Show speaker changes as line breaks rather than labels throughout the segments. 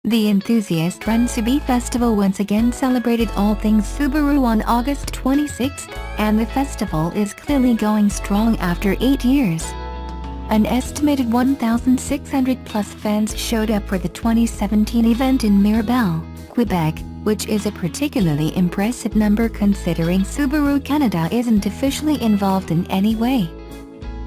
The enthusiast-run Subiefestival once again celebrated all things Subaru on August 26, and the festival is clearly going strong after 8 years. An estimated 1,600+ fans showed up for the 2017 event in Mirabel, Quebec, which is a particularly impressive number considering Subaru Canada isn't officially involved in any way.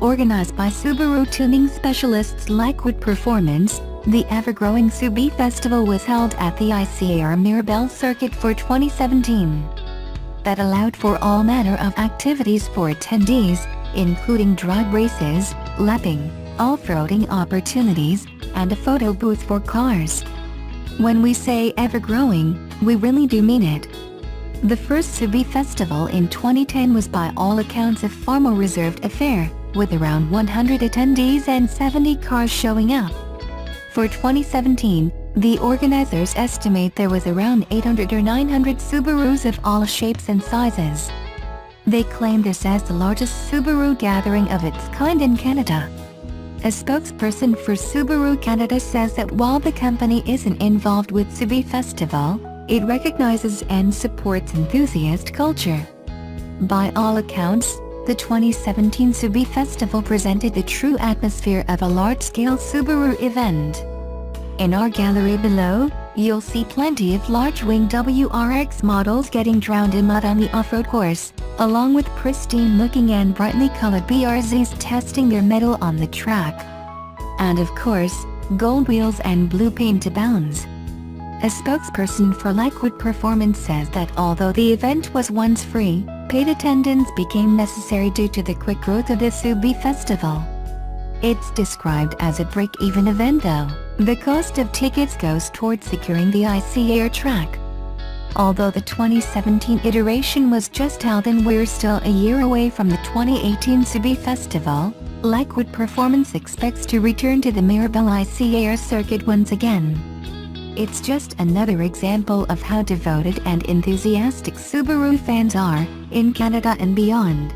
Organized by Subaru tuning specialists Lakewood Performance, the ever-growing Subiefestival was held at the ICAR Mirabel circuit for 2017. That allowed for all manner of activities for attendees, including drag races, lapping, off-roading opportunities, and a photo booth for cars. When we say ever-growing, we really do mean it. The first Subiefestival in 2010 was by all accounts a far more reserved affair, with around 100 attendees and 70 cars showing up. For 2017, the organizers estimate there was around 800 or 900 Subarus of all shapes and sizes. They claim this as the largest Subaru gathering of its kind in Canada. A spokesperson for Subaru Canada says that while the company isn't involved with Subiefestival, it recognizes and supports enthusiast culture. By all accounts, the 2017 Subiefestival presented the true atmosphere of a large-scale Subaru event. In our gallery below, you'll see plenty of large-wing WRX models getting drowned in mud on the off-road course, along with pristine-looking and brightly colored BRZs testing their mettle on the track. And of course, gold wheels and blue paint abounds. A spokesperson for Lakewood Performance says that although the event was once free, paid attendance became necessary due to the quick growth of the Subiefestival. It's described as a break-even event though. The cost of tickets goes towards securing the ICAR track. Although the 2017 iteration was just held and we're still a year away from the 2018 Subiefestival, Lakewood Performance expects to return to the Mirabel ICAR circuit once again. It's just another example of how devoted and enthusiastic Subaru fans are, in Canada and beyond.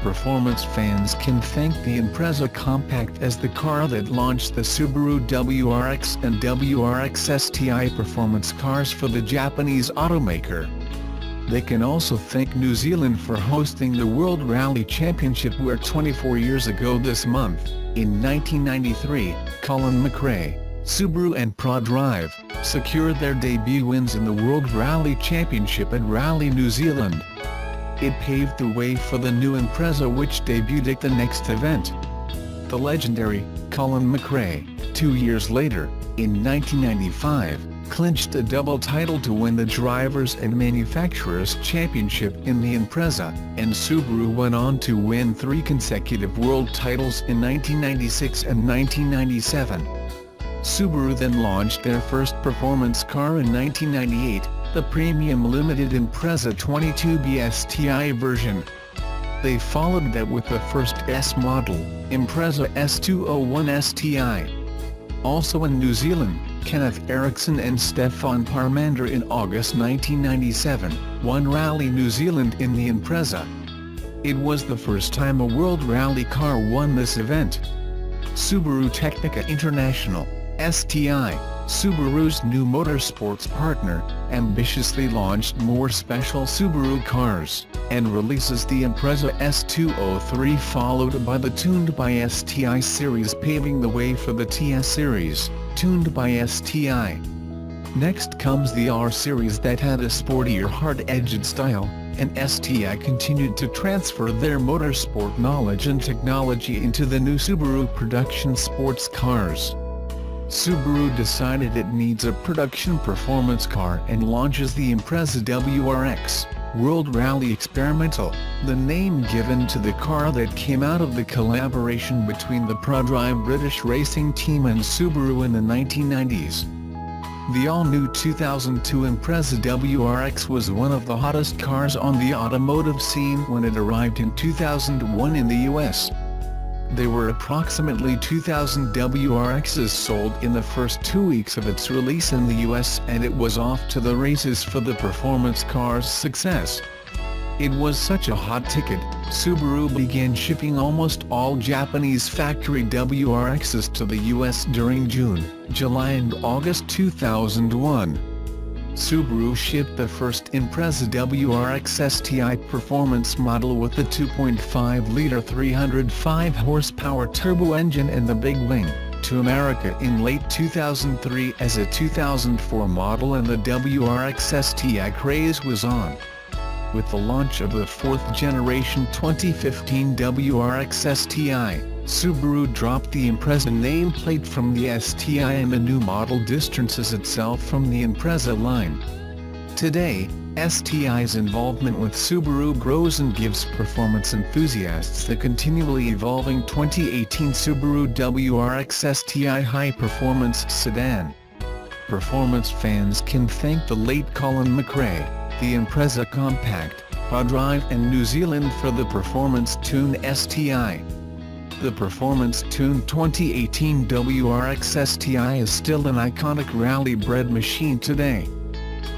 Performance fans can thank the Impreza Compact as the car that launched the Subaru WRX and WRX STI performance cars for the Japanese automaker. They can also thank New Zealand for hosting the World Rally Championship where 24 years ago this month, in 1993, Colin McRae, Subaru and ProDrive, secured their debut wins in the World Rally Championship at Rally New Zealand. It paved the way for the new Impreza which debuted at the next event. The legendary Colin McRae, 2 years later, in 1995, clinched a double title to win the Drivers' and Manufacturers' Championship in the Impreza, and Subaru went on to win 3 consecutive world titles in 1996 and 1997. Subaru then launched their first performance car in 1998, the premium limited Impreza 22B STI version. They followed that with the first S model, Impreza S201 STI. Also in New Zealand, Kenneth Eriksson and Stefan Parmander in August 1997, won Rally New Zealand in the Impreza. It was the first time a World Rally car won this event. Subaru Technica International, STI, Subaru's new motorsports partner, ambitiously launched more special Subaru cars, and releases the Impreza S203 followed by the Tuned by STI series paving the way for the TS series, Tuned by STI. Next comes the R series that had a sportier hard-edged style, and STI continued to transfer their motorsport knowledge and technology into the new Subaru production sports cars. Subaru decided it needs a production performance car and launches the Impreza WRX, World Rally Experimental, the name given to the car that came out of the collaboration between the ProDrive British racing team and Subaru in the 1990s. The all-new 2002 Impreza WRX was one of the hottest cars on the automotive scene when it arrived in 2001 in the US. There were approximately 2,000 WRXs sold in the first 2 weeks of its release in the US, and it was off to the races for the performance car's success. It was such a hot ticket, Subaru began shipping almost all Japanese factory WRXs to the US during June, July and August 2001. Subaru shipped the first Impreza WRX STI performance model with the 2.5-liter 305-horsepower turbo engine and the big wing, to America in late 2003 as a 2004 model, and the WRX STI craze was on. With the launch of the fourth-generation 2015 WRX STI, Subaru dropped the Impreza nameplate from the STI and the new model distances itself from the Impreza line. Today, STI's involvement with Subaru grows and gives performance enthusiasts the continually evolving 2018 Subaru WRX STI high-performance sedan. Performance fans can thank the late Colin McRae, the Impreza Compact, Drive and New Zealand for the Performance Tune STI. The Performance Tune 2018 WRX STI is still an iconic rally-bred machine today.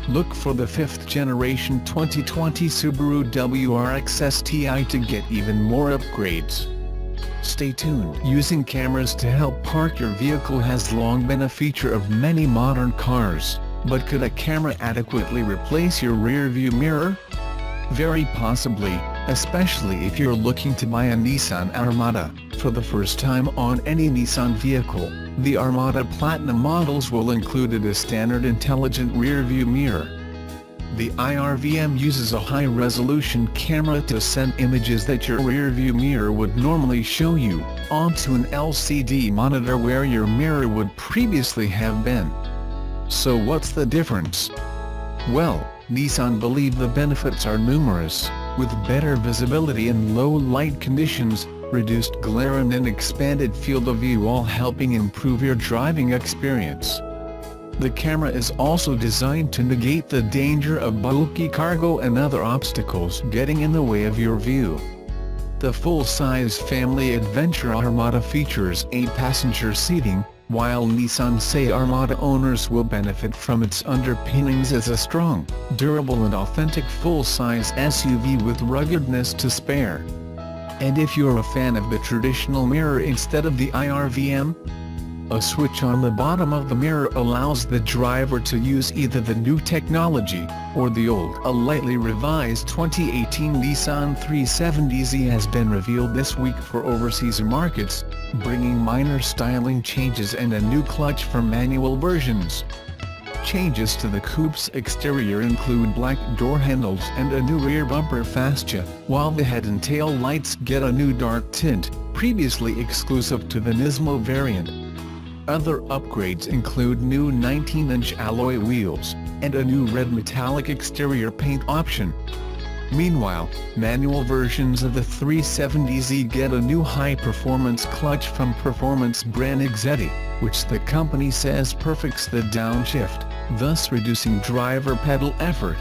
Look for the 5th generation 2020 Subaru WRX STI to get even more upgrades. Stay tuned. Using cameras to help park your vehicle has long been a feature of many modern cars, but could a camera adequately replace your rear-view mirror? Very possibly, especially if you're looking to buy a Nissan Armada. For the first time on any Nissan vehicle, the Armada Platinum models will include a standard intelligent rear-view mirror. The IRVM uses a high-resolution camera to send images that your rear-view mirror would normally show you, onto an LCD monitor where your mirror would previously have been. So what's the difference? Well, Nissan believe the benefits are numerous, with better visibility in low light conditions, reduced glare and an expanded field of view, all helping improve your driving experience. The camera is also designed to negate the danger of bulky cargo and other obstacles getting in the way of your view. The full-size family adventure Armada features 8-passenger seating, while Nissan say Armada owners will benefit from its underpinnings as a strong, durable and authentic full-size SUV with ruggedness to spare. And if you're a fan of the traditional mirror instead of the IRVM, a switch on the bottom of the mirror allows the driver to use either the new technology, or the old. A lightly revised 2018 Nissan 370Z has been revealed this week for overseas markets, bringing minor styling changes and a new clutch for manual versions. Changes to the coupe's exterior include black door handles and a new rear bumper fascia, while the head and tail lights get a new dark tint, previously exclusive to the Nismo variant. Other upgrades include new 19-inch alloy wheels, and a new red metallic exterior paint option. Meanwhile, manual versions of the 370Z get a new high-performance clutch from performance brand Exetti, which the company says perfects the downshift, thus reducing driver pedal effort.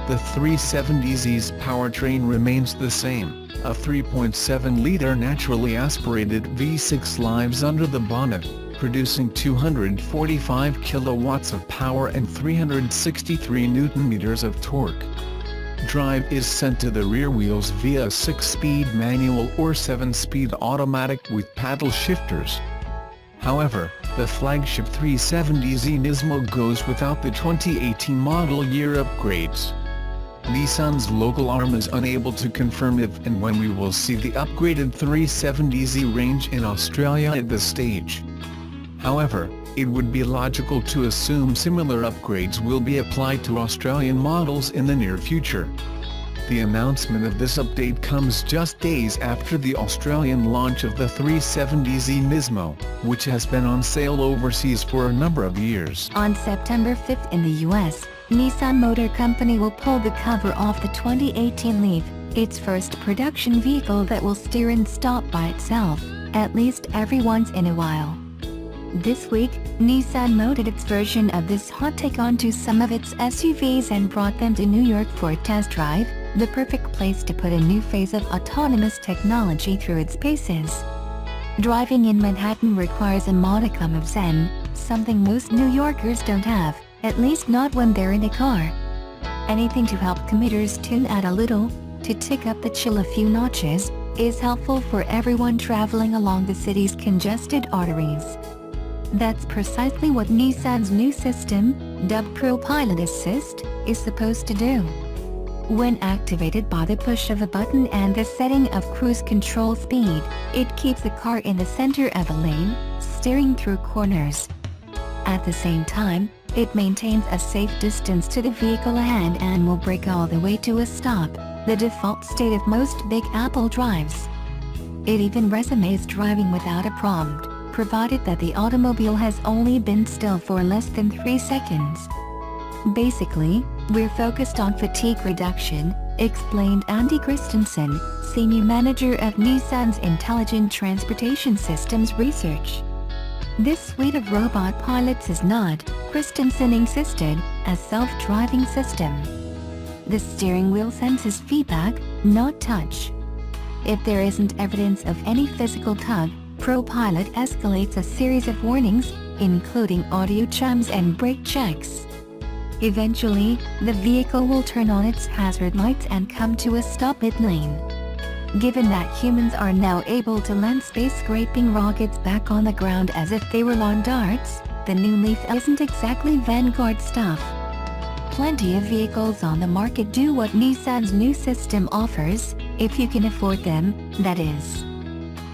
The 370Z's powertrain remains the same, a 3.7-liter naturally aspirated V6 lives under the bonnet, producing 245 kilowatts of power and 363 Nm of torque. Drive is sent to the rear wheels via a 6-speed manual or 7-speed automatic with paddle shifters. However, the flagship 370Z Nismo goes without the 2018 model year upgrades. Nissan's local arm is unable to confirm if and when we will see the upgraded 370Z range in Australia at this stage. However, it would be logical to assume similar upgrades will be applied to Australian models in the near future. The announcement of this update comes just days after the Australian launch of the 370Z Nismo, which has been on sale overseas for a number of years.
On September 5 in the US, Nissan Motor Company will pull the cover off the 2018 Leaf, its first production vehicle that will steer and stop by itself, at least every once in a while. This week, Nissan mounted its version of this hot take onto some of its SUVs and brought them to New York for a test drive, the perfect place to put a new phase of autonomous technology through its paces. Driving in Manhattan requires a modicum of zen, something most New Yorkers don't have, at least not when they're in a car. Anything to help commuters tune out a little, to tick up the chill a few notches, is helpful for everyone traveling along the city's congested arteries. That's precisely what Nissan's new system, dubbed ProPilot Assist, is supposed to do. When activated by the push of a button and the setting of cruise control speed, it keeps the car in the center of a lane, steering through corners. At the same time, it maintains a safe distance to the vehicle ahead and will brake all the way to a stop, the default state of most Big Apple drives. It even resumes driving without a prompt, provided that the automobile has only been still for less than 3 seconds. Basically, we're focused on fatigue reduction, explained Andy Christensen, Senior Manager of Nissan's Intelligent Transportation Systems Research. This suite of robot pilots is not, Christensen insisted, a self-driving system. The steering wheel senses feedback, not touch. If there isn't evidence of any physical tug, ProPilot escalates a series of warnings, including audio chimes and brake checks. Eventually, the vehicle will turn on its hazard lights and come to a stop mid-lane. Given that humans are now able to land space-scraping rockets back on the ground as if they were lawn darts, the new Leaf isn't exactly vanguard stuff. Plenty of vehicles on the market do what Nissan's new system offers, if you can afford them, that is.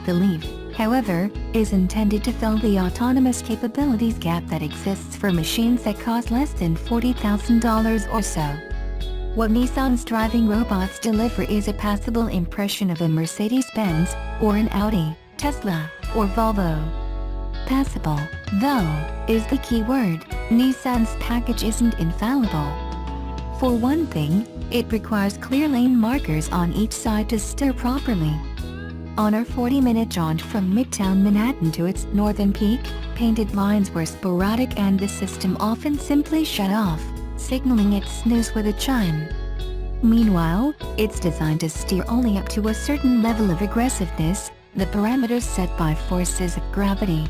The Leaf, however, is intended to fill the autonomous capabilities gap that exists for machines that cost less than $40,000 or so. What Nissan's driving robots deliver is a passable impression of a Mercedes-Benz, or an Audi, Tesla, or Volvo. Passable, though, is the key word. Nissan's package isn't infallible. For one thing, it requires clear lane markers on each side to steer properly. On our 40-minute jaunt from Midtown Manhattan to its northern peak, painted lines were sporadic and the system often simply shut off, signaling its snooze with a chime. Meanwhile, it's designed to steer only up to a certain level of aggressiveness, the parameters set by forces of gravity.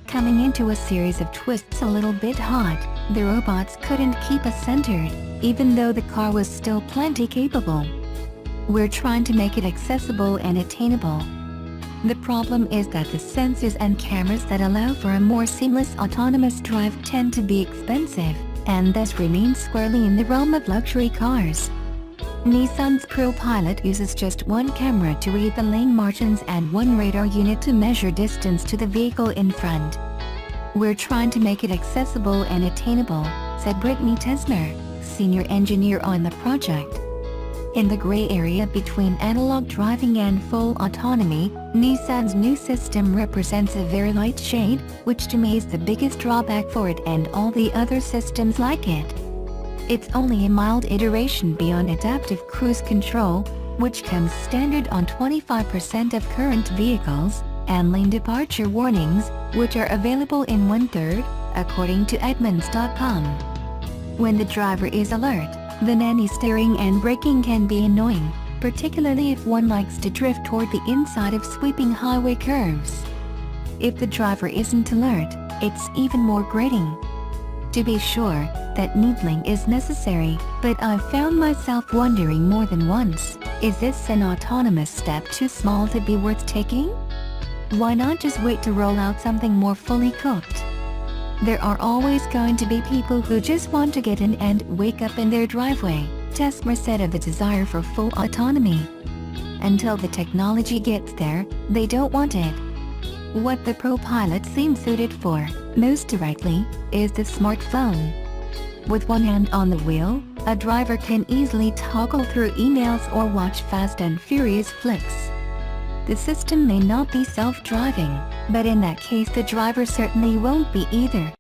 Coming into a series of twists a little bit hot, the robots couldn't keep us centered, even though the car was still plenty capable. We're trying to make it accessible and attainable. The problem is that the sensors and cameras that allow for a more seamless autonomous drive tend to be expensive, and thus remain squarely in the realm of luxury cars. Nissan's ProPilot uses just one camera to read the lane margins and one radar unit to measure distance to the vehicle in front. We're trying to make it accessible and attainable, said Brittany Tesner, senior engineer on the project. In the gray area between analog driving and full autonomy, Nissan's new system represents a very light shade, which to me is the biggest drawback for it and all the other systems like it. It's only a mild iteration beyond adaptive cruise control, which comes standard on 25% of current vehicles, and lane departure warnings, which are available in 1/3, according to Edmunds.com. When the driver is alert, the nanny steering and braking can be annoying, particularly if one likes to drift toward the inside of sweeping highway curves. If the driver isn't alert, it's even more grating. To be sure, that needling is necessary, but I've found myself wondering more than once, is this an autonomous step too small to be worth taking? Why not just wait to roll out something more fully cooked? There are always going to be people who just want to get in and wake up in their driveway, Tesmer said of the desire for full autonomy. Until the technology gets there, they don't want it. What the ProPilot seems suited for, most directly, is the smartphone. With one hand on the wheel, a driver can easily toggle through emails or watch Fast and Furious flicks. The system may not be self-driving, but in that case the driver certainly won't be either.